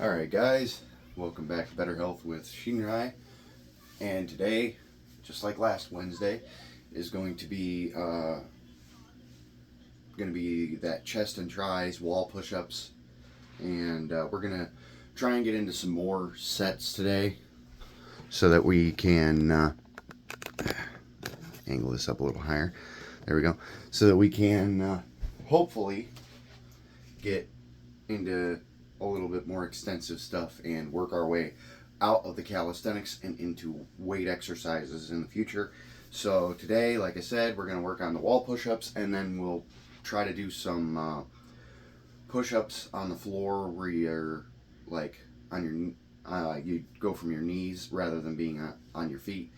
Alright guys, welcome back to Better Health with Shinrai, and today, just like last Wednesday, is going to be that chest and tris wall push-ups, and we're going to try and get into some more sets today so that we can angle this up a little higher. There we go. So that we can hopefully get into a little bit more extensive stuff and work our way out of the calisthenics and into weight exercises in the future. So today, like I said, we're going to work on the wall push-ups, and then we'll try to do some push-ups on the floor where you're like on your you go from your knees rather than being on your feet,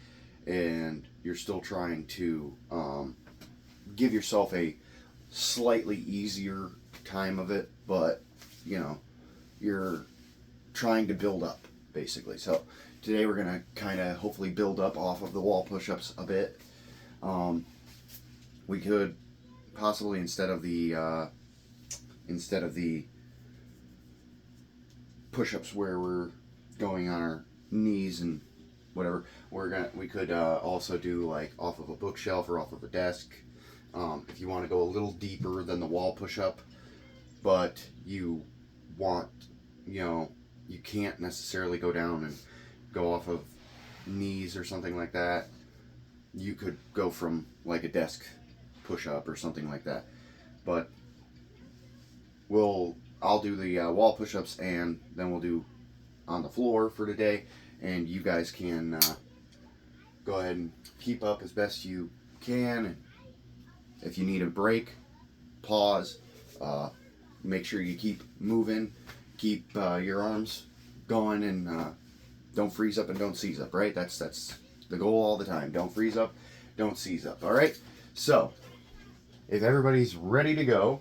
and you're still trying to give yourself a slightly easier time of it, but you know, you're trying to build up basically. So today we're gonna kind of hopefully build up off of the wall push-ups a bit. We could possibly instead of the push-ups where we're going on our knees and whatever, we could also do like off of a bookshelf or off of a desk. If you want to go a little deeper than the wall push-up, but you want, you can't necessarily go down and go off of knees or something like that, you could go from like a desk push-up or something like that. But I'll do the wall push-ups, and then we'll do on the floor for today, and you guys can go ahead and keep up as best you can. And if you need a break, pause, make sure you keep moving, keep your arms going, and don't freeze up and don't seize up, right? That's the goal all the time. Don't freeze up, don't seize up, all right? So, if everybody's ready to go,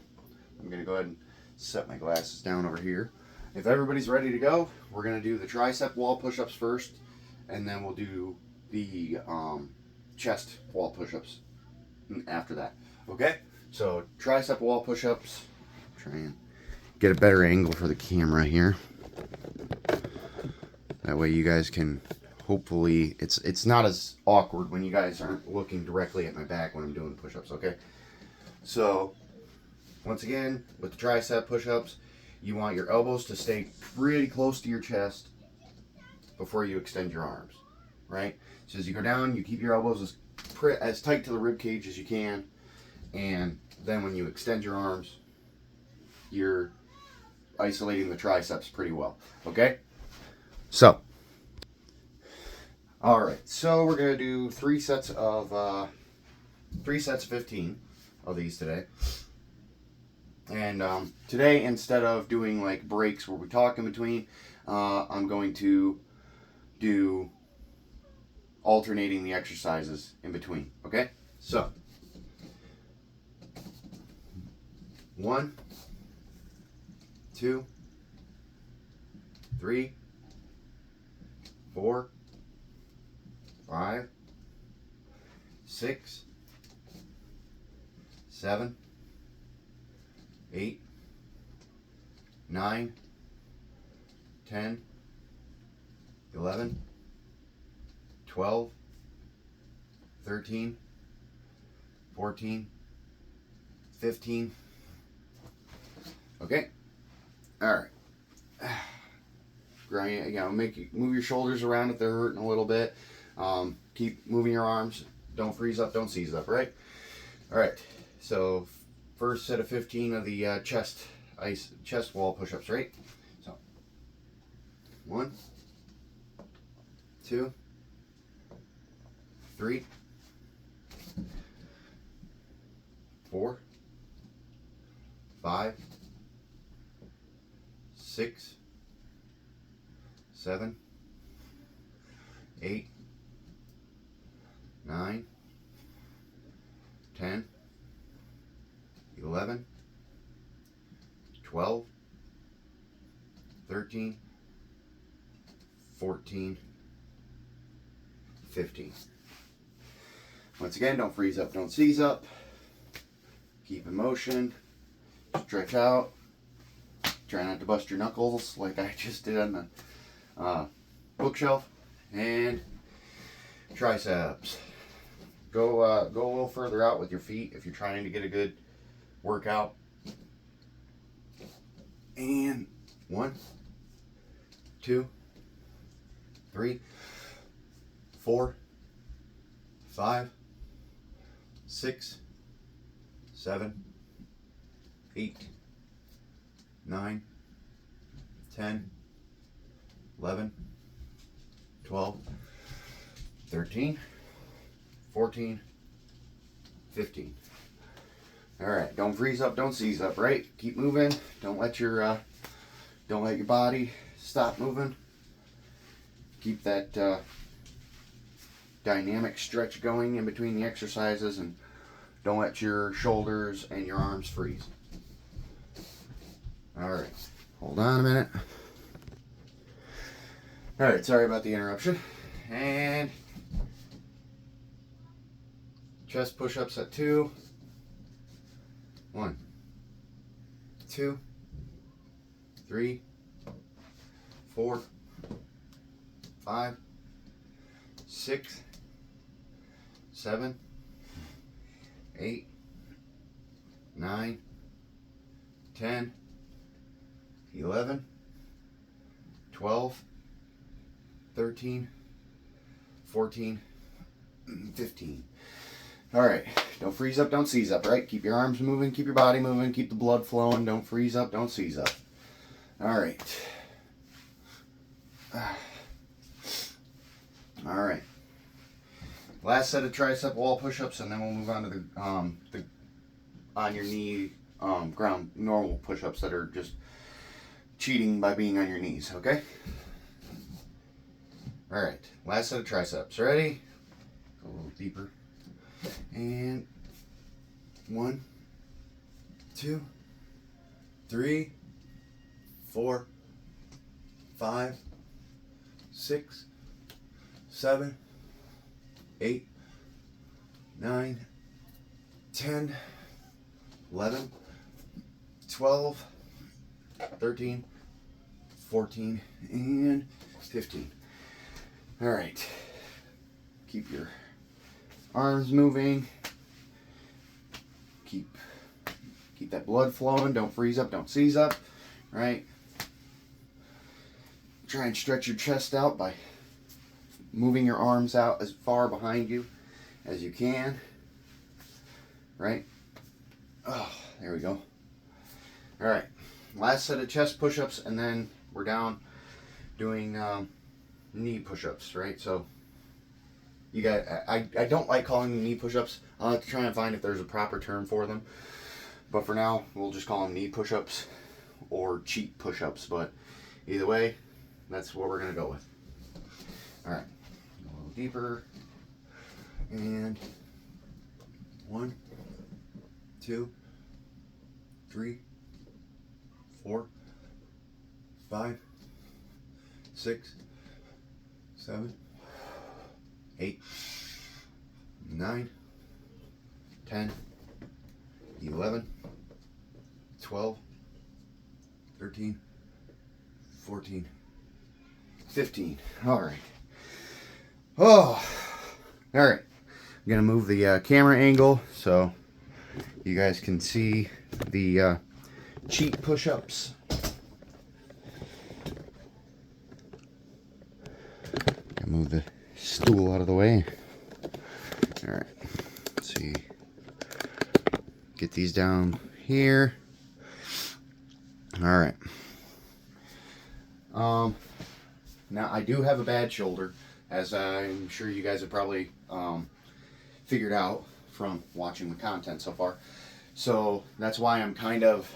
I'm going to go ahead and set my glasses down over here. If everybody's ready to go, we're going to do the tricep wall push-ups first, and then we'll do the chest wall push-ups after that, okay? So, tricep wall push-ups. Try and get a better angle for the camera here. That way you guys can hopefully, it's not as awkward when you guys aren't looking directly at my back when I'm doing push-ups, okay? So, once again, with the tricep push-ups, you want your elbows to stay pretty close to your chest before you extend your arms, right? So as you go down, you keep your elbows as tight to the rib cage as you can, and then when you extend your arms, you're isolating the triceps pretty well, okay? So, all right, so we're gonna do three sets of 15 of these today. And today, instead of doing like breaks where we talk in between, I'm going to do alternating the exercises in between, okay? So, 1, 2, 3, 4, 5, 6, 7, 8, 9, 10, 11, 12, 13, 14, 15. Okay. All right. Grind, move your shoulders around if they're hurting a little bit. Keep moving your arms. Don't freeze up. Don't seize up. Right. All right. So first set of 15 of the chest wall push-ups. Right. So 1, 2, 3, 4, 5, 6, 7, 8, 9, 10, 11, 12, 13, 14, 15. Once again, don't freeze up, don't seize up. Keep in motion. Stretch out. Try not to bust your knuckles like I just did on the bookshelf. And triceps. Go a little further out with your feet if you're trying to get a good workout. And 1, 2, 3, 4, 5, 6, 7, 8, 9, 10, 11, 12, 13, 14, 15. All right, don't freeze up, don't seize up, right? Keep moving. Don't let your body stop moving. Keep that dynamic stretch going in between the exercises, and don't let your shoulders and your arms freeze. All right, hold on a minute. All right, sorry about the interruption. And chest push-ups at 2. 1, 2, 3, 4, 5, 6, 7, 8, 9, 10, 11, 12, 13, 14, 15. All right, don't freeze up, don't seize up, right? Keep your arms moving, keep your body moving, keep the blood flowing. Don't freeze up, don't seize up. All right. All right. Last set of tricep wall push-ups, and then we'll move on to the on your knee ground normal push-ups that are just cheating by being on your knees, okay? All right, last set of triceps. Ready? Go a little deeper. And 1, 2, 3, 4, 5, 6, 7, 8, 9, 10, 11, 12, 13, 14, and 15. All right. Keep your arms moving. Keep that blood flowing. Don't freeze up, don't seize up. Right? Try and stretch your chest out by moving your arms out as far behind you as you can. Right? Oh, there we go. All right. Last set of chest push-ups, and then we're down doing knee push-ups, right? So you got, I don't like calling them knee push-ups. I'll have to try and find if there's a proper term for them. But for now, we'll just call them knee push-ups or cheat push-ups. But either way, that's what we're going to go with. All right. A little deeper. And 1, 2, 3, 4, 5, 6, 7, 8, 9, 10, 11, 12, 13, 14, 15. All right. Oh, all right. I'm going to move the camera angle so you guys can see the cheat push-ups. Move the stool out of the way. All right. Let's see. Get these down here. All right. Now I do have a bad shoulder, as I'm sure you guys have probably figured out from watching the content so far. So that's why I kind of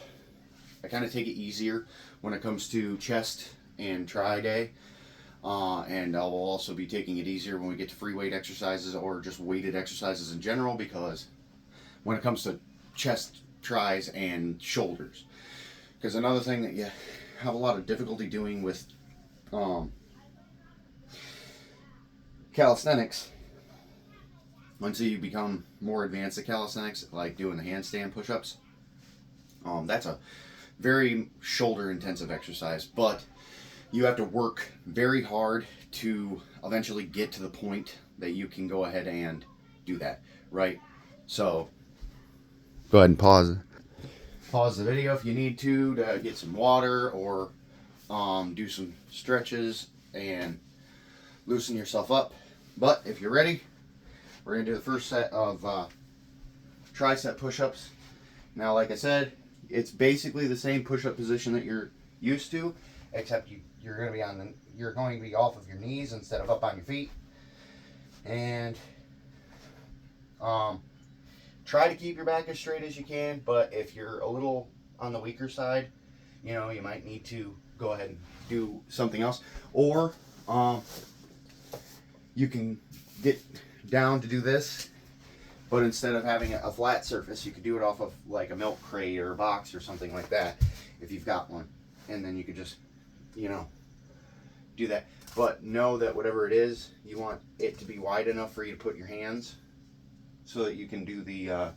take it easier when it comes to chest and tri day. And I will also be taking it easier when we get to free weight exercises or just weighted exercises in general, because when it comes to chest, tris, and shoulders. Because another thing that you have a lot of difficulty doing with calisthenics, until you become more advanced at calisthenics, like doing the handstand push-ups, that's a very shoulder intensive exercise, but you have to work very hard to eventually get to the point that you can go ahead and do that, right? So go ahead and pause the video if you need to get some water, or do some stretches and loosen yourself up. But if you're ready, we're gonna do the first set of tricep push-ups. Now, like I said, it's basically the same push-up position that you're used to, except you're going to be off of your knees instead of up on your feet. And try to keep your back as straight as you can, but if you're a little on the weaker side, you know, you might need to go ahead and do something else. Or you can get down to do this, but instead of having a flat surface, you could do it off of like a milk crate or a box or something like that, if you've got one. And then you could just, you know, do that. But know that whatever it is, you want it to be wide enough for you to put your hands, so that you can do the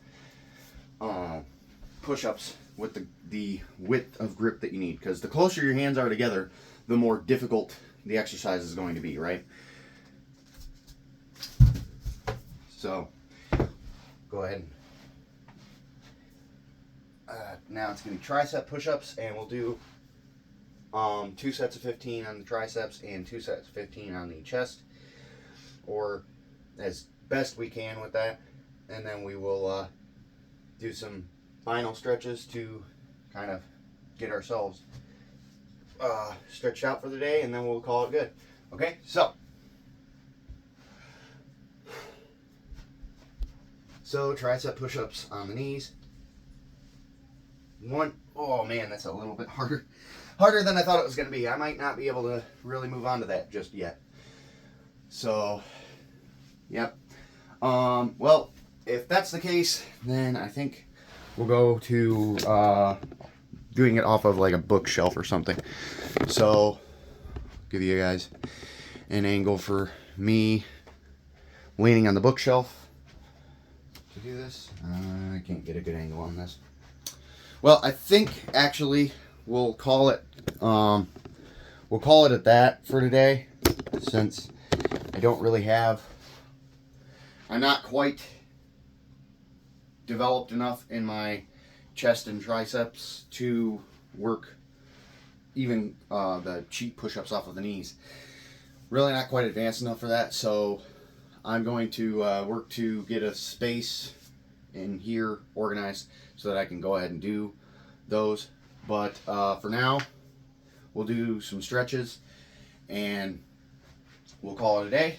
push-ups with the width of grip that you need. Because the closer your hands are together, the more difficult the exercise is going to be, right? So go ahead. Now it's going to be tricep push-ups, and we'll do 2 sets of 15 on the triceps and 2 sets of 15 on the chest, or as best we can with that. And then we will do some final stretches to kind of get ourselves stretched out for the day, and then we'll call it good. Okay, so tricep push-ups on the knees. One, oh man, that's a little bit harder than I thought it was going to be. I might not be able to really move on to that just yet. So, yep. Well, if that's the case, then I think we'll go to doing it off of like a bookshelf or something. So, give you guys an angle for me leaning on the bookshelf to do this. I can't get a good angle on this. Well, I think actually we'll call it at that for today, since I'm not quite developed enough in my chest and triceps to work even the cheat push-ups off of the knees. Really not quite advanced enough for that, so I'm going to work to get a space in here organized so that I can go ahead and do those. But for now, we'll do some stretches and we'll call it a day.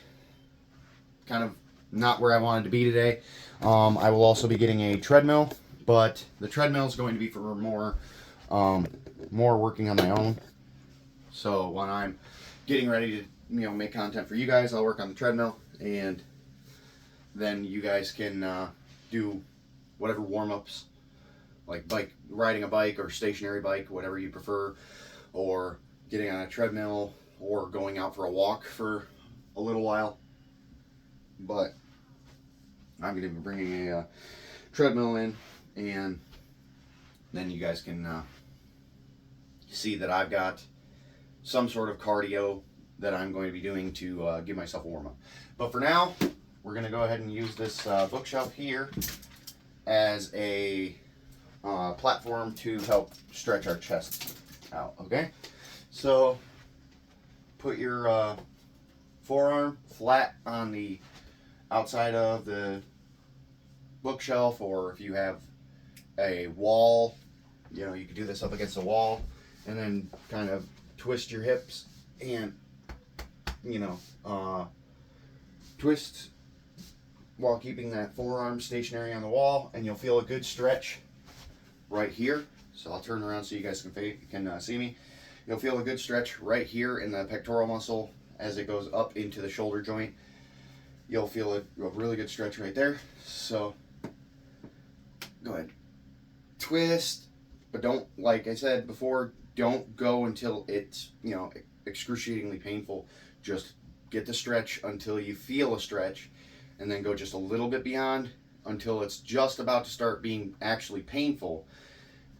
Kind of not where I wanted to be today. I will also be getting a treadmill, but the treadmill is going to be for more working on my own. So when I'm getting ready to make content for you guys, I'll work on the treadmill, and then you guys can do whatever warm-ups, like riding a bike or stationary bike, whatever you prefer, or getting on a treadmill, or going out for a walk for a little while. But I'm going to be bringing a treadmill in, and then you guys can see that I've got some sort of cardio that I'm going to be doing to give myself a warm-up. But for now, we're going to go ahead and use this bookshelf here as a platform to help stretch our chest out. Okay, so put your forearm flat on the outside of the bookshelf, or if you have a wall, you can do this up against a wall, and then kind of twist your hips and twist while keeping that forearm stationary on the wall, and you'll feel a good stretch right here. So I'll turn around so you guys can see me. You'll feel a good stretch right here in the pectoral muscle as it goes up into the shoulder joint. You'll feel a really good stretch right there. So go ahead, twist, but don't, like I said before, don't go until it's excruciatingly painful. Just get the stretch until you feel a stretch, and then go just a little bit beyond until it's just about to start being actually painful,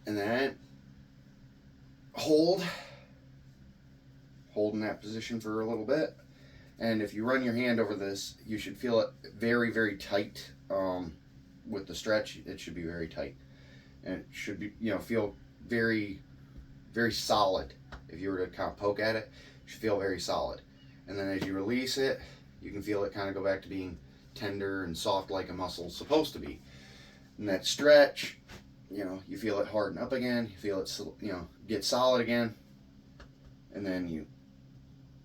and then hold in that position for a little bit. And if you run your hand over this, you should feel it very, very tight. With the stretch, it should be very tight. And it should be, feel very, very solid. If you were to kind of poke at it, it should feel very solid. And then as you release it, you can feel it kind of go back to being tender and soft like a muscle's supposed to be. And that stretch, you feel it harden up again. You feel it, get solid again. And then you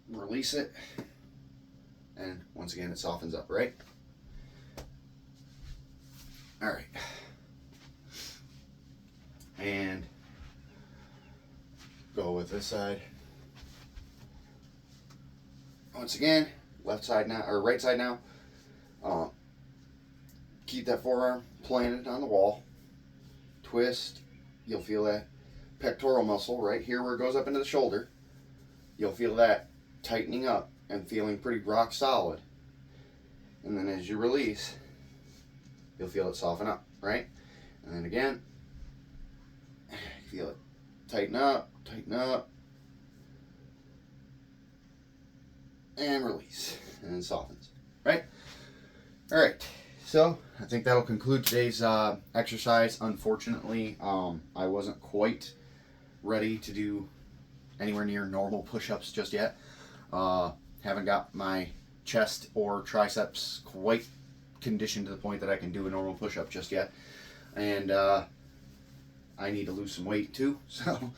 release it. And once again, it softens up, right? All right. And go with this side. Once again, left side now, or right side now. Keep that forearm planted on the wall. Twist. You'll feel that pectoral muscle right here where it goes up into the shoulder. You'll feel that tightening up and feeling pretty rock solid. And then as you release, you'll feel it soften up, right? And then again, feel it tighten up, and release, and it softens, right? All right, so I think that'll conclude today's exercise. Unfortunately, I wasn't quite ready to do anywhere near normal push-ups just yet. Haven't got my chest or triceps quite conditioned to the point that I can do a normal push-up just yet. And I need to lose some weight too. So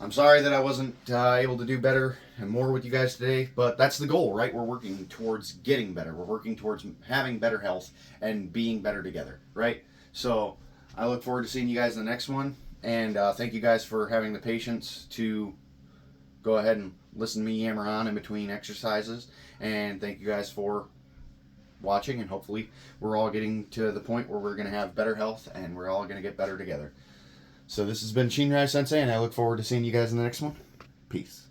I'm sorry that I wasn't able to do better and more with you guys today, but that's the goal, right? We're working towards getting better. We're working towards having better health and being better together, right? So I look forward to seeing you guys in the next one. And thank you guys for having the patience to go ahead and listen to me yammer on in between exercises. And thank you guys for watching, and hopefully we're all getting to the point where we're going to have better health and we're all going to get better together. So this has been Shinrai Sensei, and I look forward to seeing you guys in the next one. Peace.